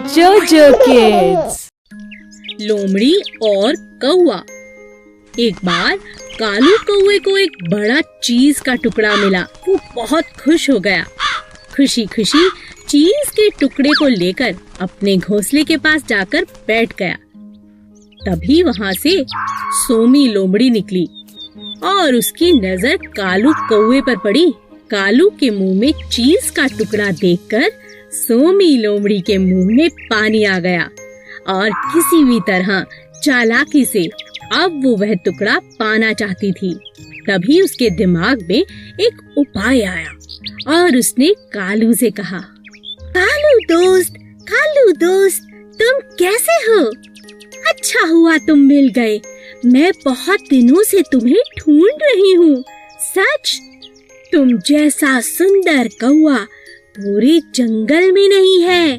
जोजो किड्स। लोमड़ी और कौवा। एक बार कालू कौवे को एक बड़ा चीज का टुकड़ा मिला। वो बहुत खुश हो गया। खुशी खुशी चीज के टुकड़े को लेकर अपने घोंसले के पास जाकर बैठ गया। तभी वहां से सोमी लोमड़ी निकली और उसकी नजर कालू कौवे पर पड़ी। कालू के मुंह में चीज का टुकड़ा देखकर सोमी लोमड़ी के मुंह में पानी आ गया और किसी भी तरह चालाकी से अब वो वह टुकड़ा पाना चाहती थी। तभी उसके दिमाग में एक उपाय आया और उसने कालू से कहा, कालू दोस्त, तुम कैसे हो? अच्छा हुआ तुम मिल गए। मैं बहुत दिनों से तुम्हें ढूंढ रही हूँ। सच, तुम जैसा सुंदर कौवा पूरे जंगल में नहीं है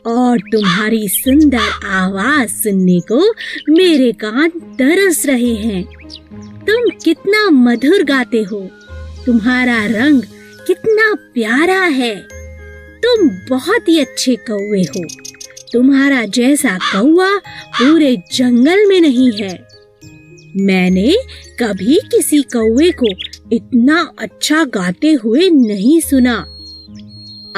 और तुम्हारी सुंदर आवाज सुनने को मेरे कान तरस रहे हैं। तुम कितना मधुर गाते हो, तुम्हारा रंग कितना प्यारा है। तुम बहुत ही अच्छे कौवे हो। तुम्हारा जैसा कौवा पूरे जंगल में नहीं है। मैंने कभी किसी कौवे को इतना अच्छा गाते हुए नहीं सुना।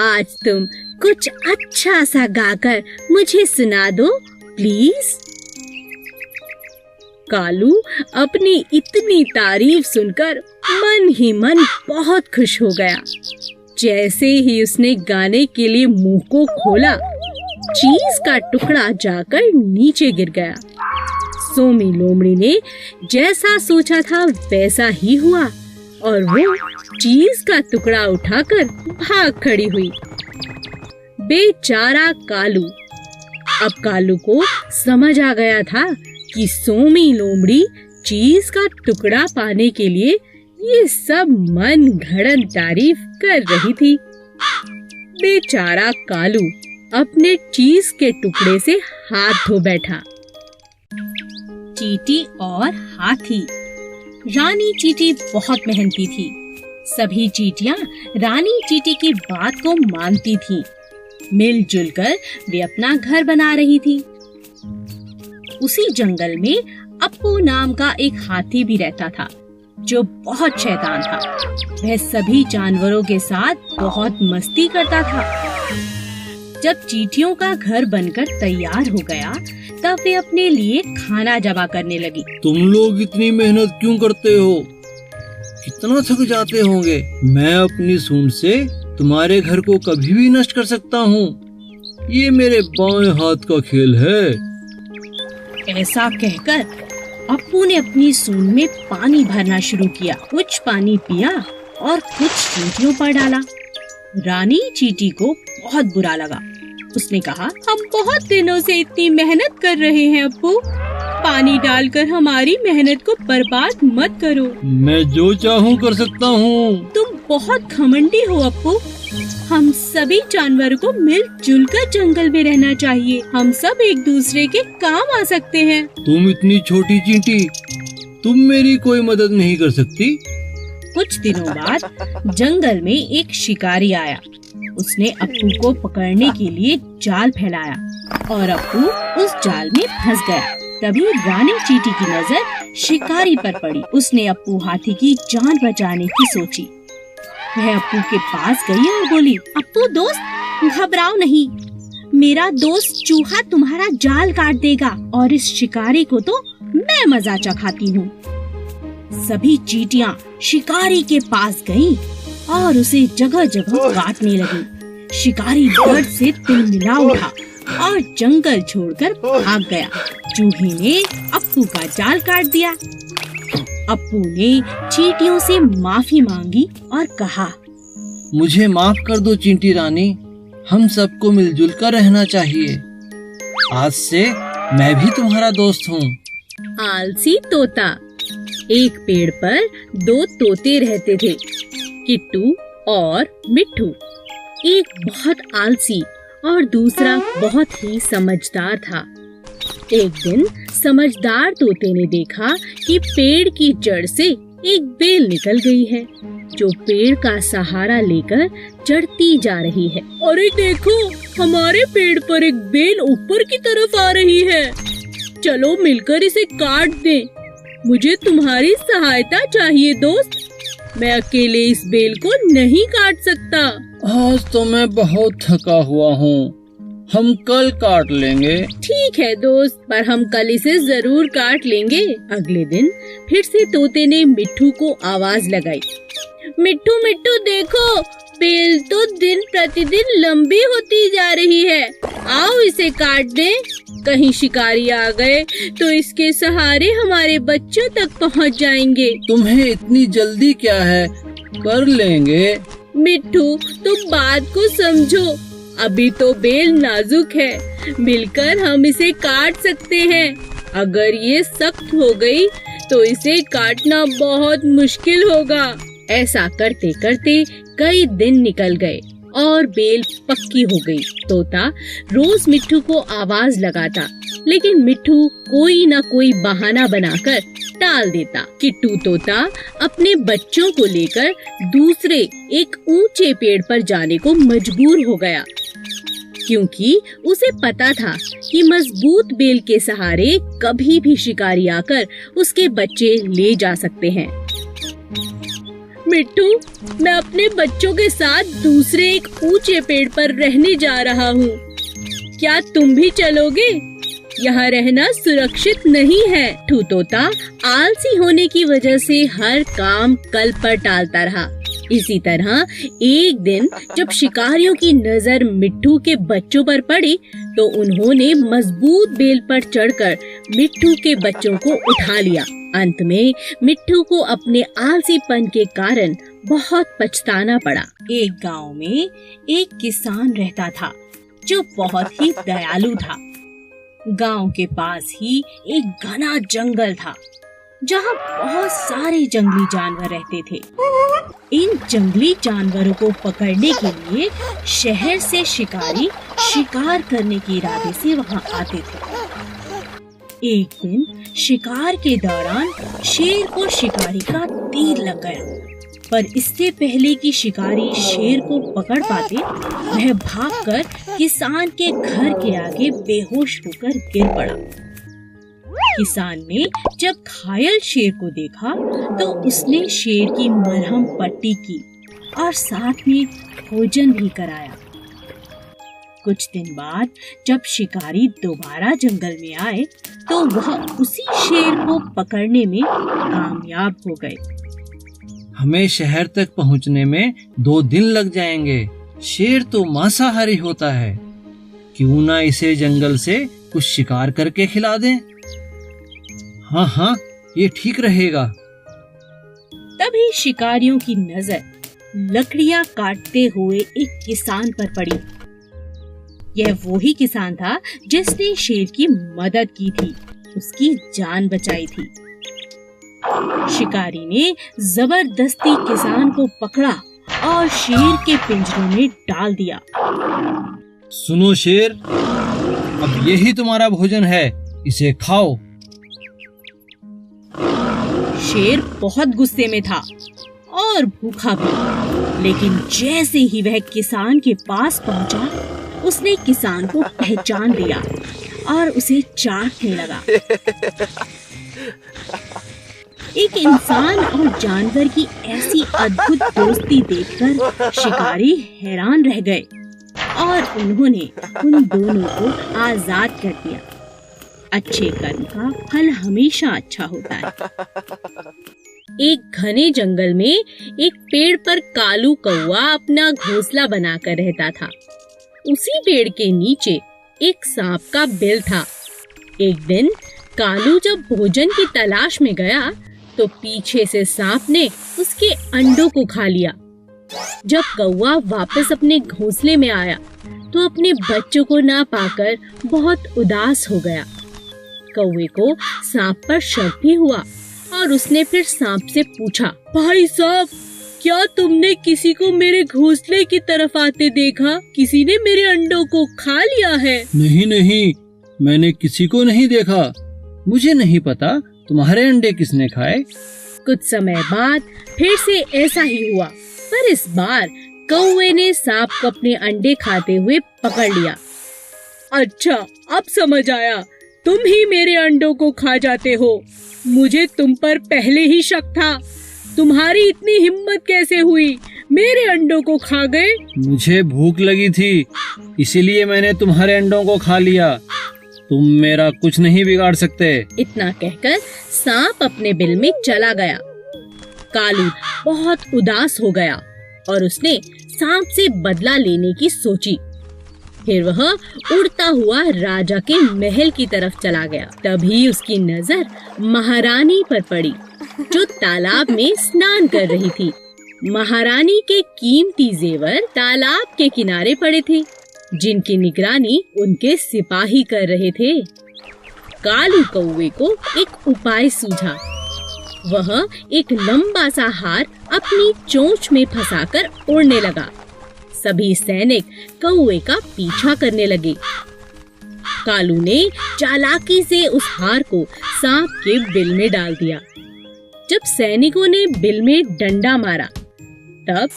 आज तुम कुछ अच्छा सा गाकर मुझे सुना दो प्लीज। कालू अपनी इतनी तारीफ सुनकर मन ही मन बहुत खुश हो गया। जैसे ही उसने गाने के लिए मुंह को खोला, चीज का टुकड़ा जाकर नीचे गिर गया। सोमी लोमड़ी ने जैसा सोचा था वैसा ही हुआ और वो चीज का टुकड़ा उठाकर भाग खड़ी हुई। बेचारा कालू। अब कालू को समझ आ गया था कि सोमी लोमड़ी चीज का टुकड़ा पाने के लिए ये सब मन घड़न तारीफ कर रही थी। बेचारा कालू अपने चीज के टुकड़े से हाथ धो बैठा। चींटी और हाथी। रानी चींटी बहुत मेहनती थी। सभी चींटियां रानी चींटी की बात को मानती थीं। मिलजुल कर वे अपना घर बना रही थी। उसी जंगल में अप्पू नाम का एक हाथी भी रहता था जो बहुत शैतान था। वह सभी जानवरों के साथ बहुत मस्ती करता था। जब चींटियों का घर बनकर तैयार हो गया तब वे अपने लिए खाना जमा करने लगी। तुम लोग इतनी मेहनत क्यों करते हो? कितना थक जाते होंगे। मैं अपनी सूंड से तुम्हारे घर को कभी भी नष्ट कर सकता हूँ। ये मेरे बाएं हाथ का खेल है। ऐसा कहकर अप्पू ने अपनी सूंड में पानी भरना शुरू किया। कुछ पानी पिया और कुछ चींटियों पर डाला। रानी चींटी को बहुत बुरा लगा। उसने कहा, हम बहुत दिनों से इतनी मेहनत कर रहे हैं अप्पू, पानी डालकर हमारी मेहनत को बर्बाद मत करो। मैं जो चाहूँ कर सकता हूँ। तुम बहुत घमंडी हो अप्पू। हम सभी जानवरों को मिलजुल कर जंगल में रहना चाहिए। हम सब एक दूसरे के काम आ सकते हैं। तुम इतनी छोटी चींटी, तुम मेरी कोई मदद नहीं कर सकती। कुछ दिनों बाद जंगल में एक शिकारी आया। उसने अप्पू को पकड़ने के लिए जाल फैलाया और अप्पू उस जाल में फंस गया। तभी रानी चींटी की नजर शिकारी पर पड़ी। उसने अप्पू हाथी की जान बचाने की सोची। वह अप्पू के पास गई और बोली, अप्पू दोस्त, घबराओ नहीं। मेरा दोस्त चूहा तुम्हारा जाल काट देगा और इस शिकारी को तो मैं मजा चखाती हूँ। सभी चींटियां शिकारी के पास गईं और उसे जगह जगह काटने लगी। शिकारी डर से तिलमिला उठा और जंगल छोड़कर भाग गया। चूहे ने अप्पू का जाल काट दिया। अप्पू ने चींटियों से माफी मांगी और कहा, मुझे माफ कर दो चींटी रानी, हम सबको मिलजुल कर रहना चाहिए। आज से मैं भी तुम्हारा दोस्त हूँ। आलसी तोता। एक पेड़ पर दो तोते रहते थे, किट्टू और मिट्ठू। एक बहुत आलसी और दूसरा बहुत ही समझदार था। एक दिन समझदार तोते ने देखा कि पेड़ की जड़ से एक बेल निकल गई है, जो पेड़ का सहारा लेकर चढ़ती जा रही है। अरे देखो, हमारे पेड़ पर एक बेल ऊपर की तरफ आ रही है। चलो मिलकर इसे काट दें। मुझे तुम्हारी सहायता चाहिए दोस्त। मैं अकेले इस बेल को नहीं काट सकता। आज तो मैं बहुत थका हुआ हूँ, हम कल काट लेंगे। ठीक है दोस्त, पर हम कल इसे जरूर काट लेंगे। अगले दिन फिर से तोते ने मिट्ठू को आवाज लगाई। मिट्ठू मिट्ठू देखो, बेल तो दिन प्रतिदिन लंबी होती जा रही है। आओ इसे काट दें। कहीं शिकारी आ गए तो इसके सहारे हमारे बच्चों तक पहुंच जाएंगे। तुम्हें इतनी जल्दी क्या है, कर लेंगे। मिट्ठू तुम बात को समझो, अभी तो बेल नाजुक है, मिलकर हम इसे काट सकते हैं। अगर ये सख्त हो गई तो इसे काटना बहुत मुश्किल होगा। ऐसा करते करते कई दिन निकल गए और बेल पक्की हो गई। तोता रोज मिट्ठू को आवाज लगाता, लेकिन मिट्ठू कोई न कोई बहाना बनाकर टाल देता। किट्टू तोता अपने बच्चों को लेकर दूसरे एक ऊंचे पेड़ पर जाने को मजबूर हो गया, क्योंकि उसे पता था कि मजबूत बेल के सहारे कभी भी शिकारी आकर उसके बच्चे ले जा सकते हैं। मिट्टू, मैं अपने बच्चों के साथ दूसरे एक ऊंचे पेड़ पर रहने जा रहा हूँ। क्या तुम भी चलोगे? यहाँ रहना सुरक्षित नहीं है। मिट्ठू तोता आलसी होने की वजह से हर काम कल पर टालता रहा। इसी तरह एक दिन जब शिकारियों की नजर मिट्ठू के बच्चों पर पड़ी तो उन्होंने मजबूत बेल पर चढ़कर मिट्ठू के बच्चों को उठा लिया। अंत में मिट्ठू को अपने आलसीपन के कारण बहुत पछताना पड़ा। एक गांव में एक किसान रहता था जो बहुत ही दयालु था। गांव के पास ही एक घना जंगल था जहां बहुत सारे जंगली जानवर रहते थे। इन जंगली जानवरों को पकड़ने के लिए शहर से शिकारी शिकार करने के इरादे से वहां आते थे। एक दिन शिकार के दौरान शेर को शिकारी का तीर लग गया, पर इससे पहले कि शिकारी शेर को पकड़ पाते, वह भागकर किसान के घर के आगे बेहोश होकर गिर पड़ा। किसान ने जब घायल शेर को देखा तो उसने शेर की मरहम पट्टी की और साथ में भोजन भी कराया। कुछ दिन बाद जब शिकारी दोबारा जंगल में आए तो वह उसी शेर को पकड़ने में कामयाब हो गए। हमें शहर तक पहुंचने में 2 दिन लग जाएंगे। शेर तो मांसाहारी होता है, क्यों ना इसे जंगल से कुछ शिकार करके खिला दें। हाँ हाँ, ये ठीक रहेगा। तभी शिकारियों की नजर लकड़ियां काटते हुए एक किसान पर पड़ी। यह वही किसान था जिसने शेर की मदद की थी, उसकी जान बचाई थी। शिकारी ने जबरदस्ती किसान को पकड़ा और शेर के पिंजरे में डाल दिया। सुनो शेर, अब यही तुम्हारा भोजन है, इसे खाओ। शेर बहुत गुस्से में था और भूखा भी, लेकिन जैसे ही वह किसान के पास पहुंचा, उसने किसान को पहचान लिया और उसे चाटने लगा। एक इंसान और जानवर की ऐसी अद्भुत दोस्ती देखकर शिकारी हैरान रह गए और उन्होंने उन दोनों को आजाद कर दिया। अच्छे कर्म का फल हमेशा अच्छा होता है। एक घने जंगल में एक पेड़ पर कालू कौवा अपना घोंसला बनाकर रहता था। उसी पेड़ के नीचे एक सांप का बिल था। एक दिन कालू जब भोजन की तलाश में गया तो पीछे से सांप ने उसके अंडों को खा लिया। जब कौवा वापस अपने घोंसले में आया तो अपने बच्चों को ना पाकर बहुत उदास हो गया। कौवे को सांप पर शक भी हुआ और उसने फिर सांप से पूछा, भाई सांप, क्या तुमने किसी को मेरे घोंसले की तरफ आते देखा? किसी ने मेरे अंडों को खा लिया है? नहीं नहीं, मैंने किसी को नहीं देखा। मुझे नहीं पता तुम्हारे अंडे किसने खाए। कुछ समय बाद फिर से ऐसा ही हुआ, पर इस बार कौवे ने सांप को अपने अंडे खाते हुए पकड़ लिया। अच्छा, अब समझ आया, तुम ही मेरे अंडों को खा जाते हो। मुझे तुम पर पहले ही शक था। तुम्हारी इतनी हिम्मत कैसे हुई, मेरे अंडों को खा गए? मुझे भूख लगी थी, इसीलिए मैंने तुम्हारे अंडों को खा लिया। तुम मेरा कुछ नहीं बिगाड़ सकते। इतना कहकर सांप अपने बिल में चला गया। कालू बहुत उदास हो गया और उसने सांप से बदला लेने की सोची। फिर वह उड़ता हुआ राजा के महल की तरफ चला गया। तभी उसकी नजर महारानी पर पड़ी, जो तालाब में स्नान कर रही थी। महारानी के कीमती जेवर तालाब के किनारे पड़े थे, जिनकी निगरानी उनके सिपाही कर रहे थे। कालू कौवे को एक उपाय सूझा। वह एक लंबा सा हार अपनी चोंच में फंसाकर उड़ने लगा। सभी सैनिक कौवे का पीछा करने लगे। कालू ने चालाकी से उस हार को सांप के बिल में डाल दिया। जब सैनिकों ने बिल में डंडा मारा, तब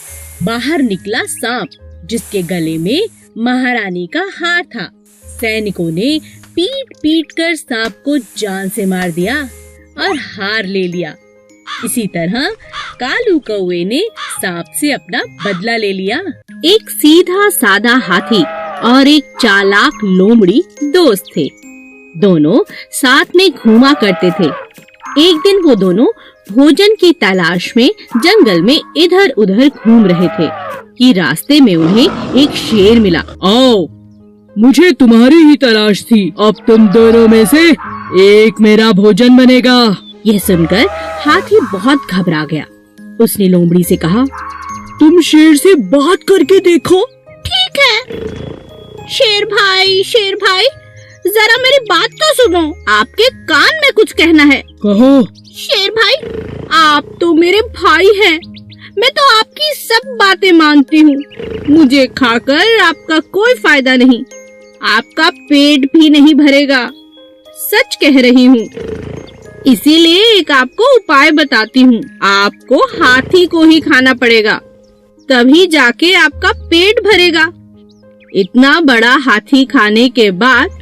बाहर निकला सांप, जिसके गले में महारानी का हार था। सैनिकों ने पीट पीट कर सांप को जान से मार दिया और हार ले लिया। इसी तरह कालू कौवे ने सांप से अपना बदला ले लिया। एक सीधा सादा हाथी और एक चालाक लोमड़ी दोस्त थे। दोनों साथ में घूमा करते थे। एक दिन वो दोनों भोजन की तलाश में जंगल में इधर उधर घूम रहे थे कि रास्ते में उन्हें एक शेर मिला। आओ, मुझे तुम्हारी ही तलाश थी। अब तुम दोनों में से एक मेरा भोजन बनेगा। यह सुनकर हाथी बहुत घबरा गया। उसने लोमड़ी से कहा, तुम शेर से बात करके देखो। ठीक है। शेर भाई, जरा मेरी बात तो सुनो, आपके कान में कुछ कहना है। कहो। शेर भाई, आप तो मेरे भाई हैं। मैं तो आपकी सब बातें मानती हूँ। मुझे खाकर आपका कोई फायदा नहीं, आपका पेट भी नहीं भरेगा। सच कह रही हूँ। इसीलिए एक आपको उपाय बताती हूँ। आपको हाथी को ही खाना पड़ेगा, तभी जाके आपका पेट भरेगा। इतना बड़ा हाथी खाने के बाद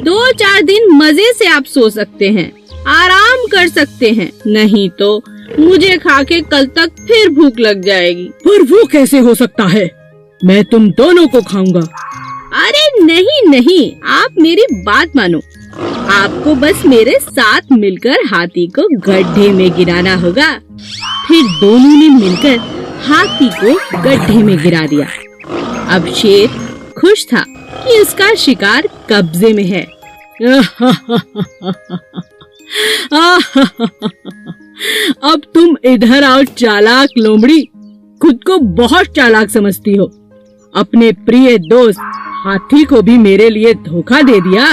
2-4 दिन मजे से आप सो सकते हैं, आराम कर सकते हैं। नहीं तो मुझे खा के कल तक फिर भूख लग जाएगी। पर वो कैसे हो सकता है? मैं तुम दोनों को खाऊंगा। अरे नहीं, आप मेरी बात मानो। आपको बस मेरे साथ मिलकर हाथी को गड्ढे में गिराना होगा। फिर दोनों ने मिलकर हाथी को गड्ढे में गिरा दिया। अब शेर खुश था कि उसका शिकार कब्जे में है। अब तुम इधर आओ चालाक लोमड़ी। खुद को बहुत चालाक समझती हो। अपने प्रिय दोस्त हाथी को भी मेरे लिए धोखा दे दिया।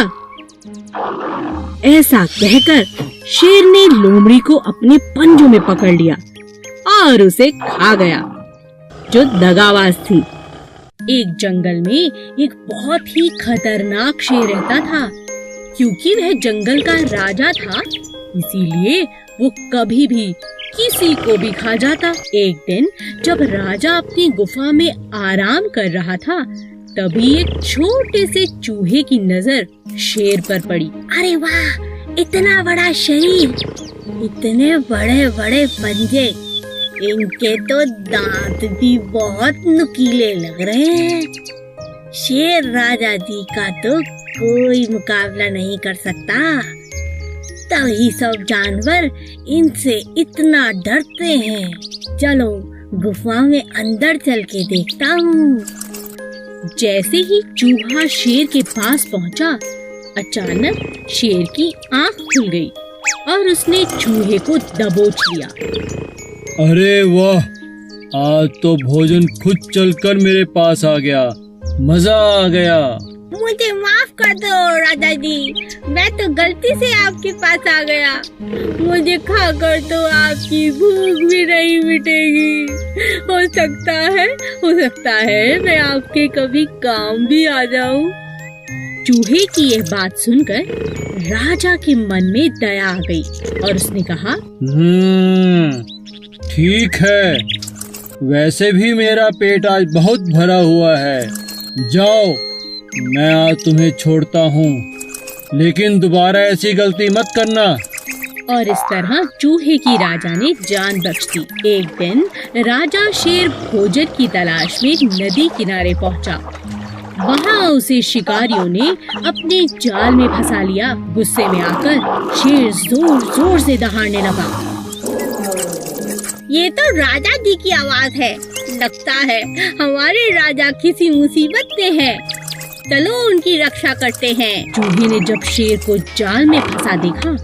ऐसा कहकर शेर ने लोमड़ी को अपने पंजों में पकड़ लिया और उसे खा गया, जो दगाबाज थी। एक जंगल में एक बहुत ही खतरनाक शेर रहता था। क्योंकि वह जंगल का राजा था, इसीलिए वो कभी भी किसी को भी खा जाता। एक दिन जब राजा अपनी गुफा में आराम कर रहा था, तभी एक छोटे से चूहे की नजर शेर पर पड़ी। अरे वाह, इतना बड़ा शरीर, इतने बड़े बड़े पंजे, इनके तो दांत भी बहुत नुकीले लग रहे हैं। शेर राजा जी का तो कोई मुकाबला नहीं कर सकता। तभी सब जानवर इनसे इतना डरते हैं। चलो गुफा में अंदर चल के देखता हूँ। जैसे ही चूहा शेर के पास पहुँचा, अचानक शेर की आँख खुल गई और उसने चूहे को दबोच लिया। अरे वाह, आज तो भोजन खुद चलकर मेरे पास आ गया। मजा आ गया। मुझे माफ कर दो राजा जी, मैं तो गलती से आपके पास आ गया। मुझे खाकर तो आपकी भूख भी नहीं मिटेगी। हो सकता है मैं आपके कभी काम भी आ जाऊं। चूहे की यह बात सुनकर राजा के मन में दया आ गई और उसने कहा, ठीक है, वैसे भी मेरा पेट आज बहुत भरा हुआ है। जाओ, मैं आज तुम्हें छोड़ता हूँ, लेकिन दोबारा ऐसी गलती मत करना। और इस तरह चूहे की राजा ने जान बख्श दी। एक दिन राजा शेर भोजन की तलाश में नदी किनारे पहुंचा। वहां उसे शिकारियों ने अपने जाल में फंसा लिया। गुस्से में आकर शेर जोर जोर से दहाड़ने लगा। ये तो राजा जी की आवाज है। लगता है हमारे राजा किसी मुसीबत में हैं। चलो उनकी रक्षा करते हैं। चूहे ने जब शेर को जाल में फंसा देखा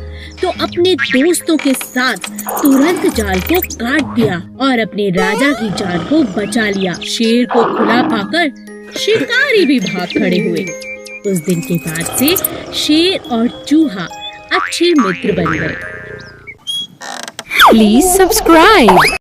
तो अपने दोस्तों के साथ तुरंत जाल को काट दिया और अपने राजा की जान को बचा लिया। शेर को खुला पाकर शिकारी भी भाग खड़े हुए। उस दिन के बाद से शेर और चूहा अच्छे मित्र बन गए। Please subscribe.